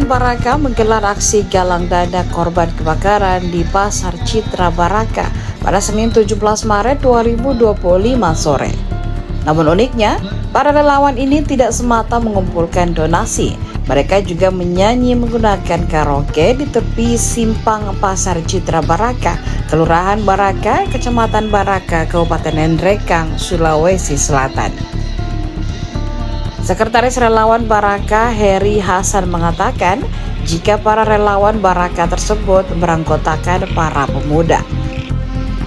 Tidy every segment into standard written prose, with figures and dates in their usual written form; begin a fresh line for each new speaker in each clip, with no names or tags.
Relawan Baraka menggelar aksi galang dana korban kebakaran di Pasar Citra Baraka pada Senin 17 Maret 2025 sore. Namun uniknya, para relawan ini tidak semata mengumpulkan donasi. Mereka juga menyanyi menggunakan karaoke di tepi simpang Pasar Citra Baraka, Kelurahan Baraka, Kecamatan Baraka, Kabupaten Nrekang, Sulawesi Selatan. Sekretaris Relawan Baraka, Heri Hasan mengatakan, jika para relawan Baraka tersebut beranggotakan para pemuda.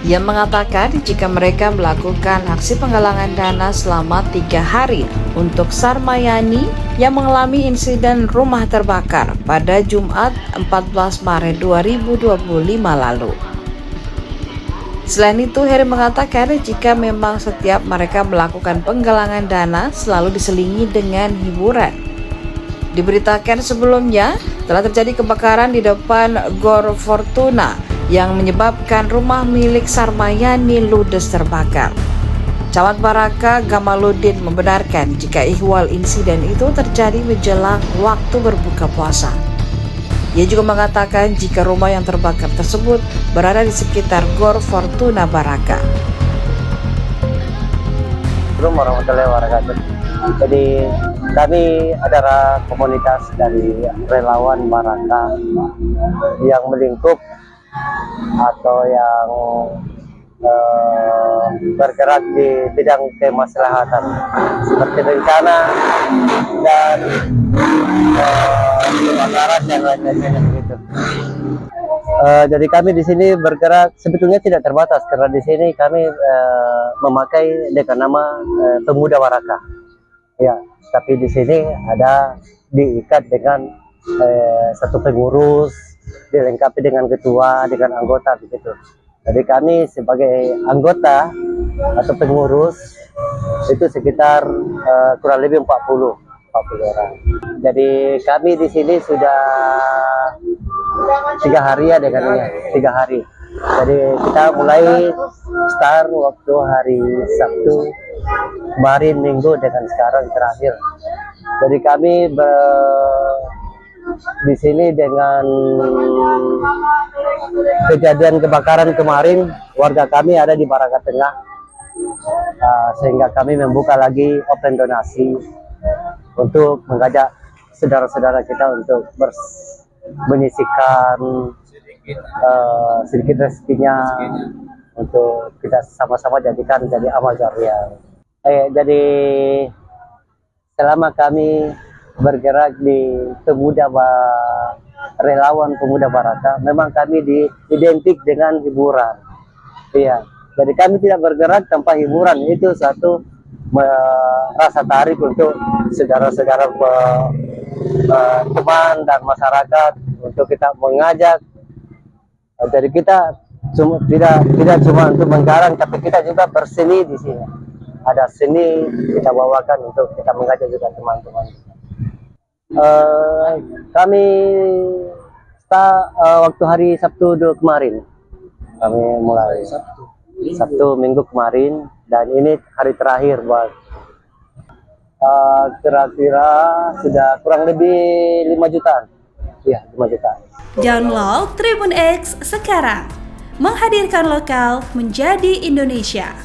Ia mengatakan jika mereka melakukan aksi penggalangan dana selama 3 hari untuk Sarmayani yang mengalami insiden rumah terbakar pada Jumat 14 Maret 2025 lalu. Selain itu, Heri mengatakan jika memang setiap mereka melakukan penggalangan dana selalu diselingi dengan hiburan. Diberitakan sebelumnya telah terjadi kebakaran di depan Gor Fortuna yang menyebabkan rumah milik Sarmayani ludes terbakar. Camat Baraka Gamaludin membenarkan jika ihwal insiden itu terjadi menjelang waktu berbuka puasa. Ia juga mengatakan jika rumah yang terbakar tersebut berada di sekitar Gor Fortuna Baraka.
Assalamualaikum warahmatullahi wabarakatuh. Jadi kami adalah komunitas dari relawan Baraka yang melingkup atau yang bergerak di bidang kemaslahatan seperti bencana dan kebakaran dan lain-lain begitu. Jadi kami di sini bergerak sebetulnya tidak terbatas karena di sini kami memakai dengan nama Pemuda Baraka. Ya, tapi di sini ada diikat dengan satu pengurus, dilengkapi dengan ketua, dengan anggota begitu. Jadi kami sebagai anggota atau pengurus itu sekitar kurang lebih 40 orang. Jadi kami di sini sudah 3 hari ya dengan ini, 3 hari. Jadi kita mulai start waktu hari Sabtu kemarin Minggu dengan sekarang terakhir. Jadi kami di sini dengan kejadian kebakaran kemarin, warga kami ada di Baraka Tengah, sehingga kami membuka lagi open donasi untuk mengajak saudara-saudara kita untuk menyisihkan sedikit rezekinya untuk kita sama-sama jadikan jadi amal jariah. Jadi selama kami bergerak di relawan Pemuda Baraka, memang kami identik dengan hiburan. Iya, jadi kami tidak bergerak tanpa hiburan. Itu satu rasa tarik untuk saudara-saudara teman dan masyarakat untuk kita mengajak. Jadi kita tidak cuma untuk menggarang, tapi kita juga berseni di sini. Ada seni kita bawakan untuk kita mengajak juga teman-teman. Kami waktu hari Sabtu kemarin kami mulai Sabtu Minggu kemarin, dan ini hari terakhir buat kira-kira sudah kurang lebih 5 jutaan. Ya, 5 jutaan.
Download Tribun X sekarang, menghadirkan lokal menjadi Indonesia.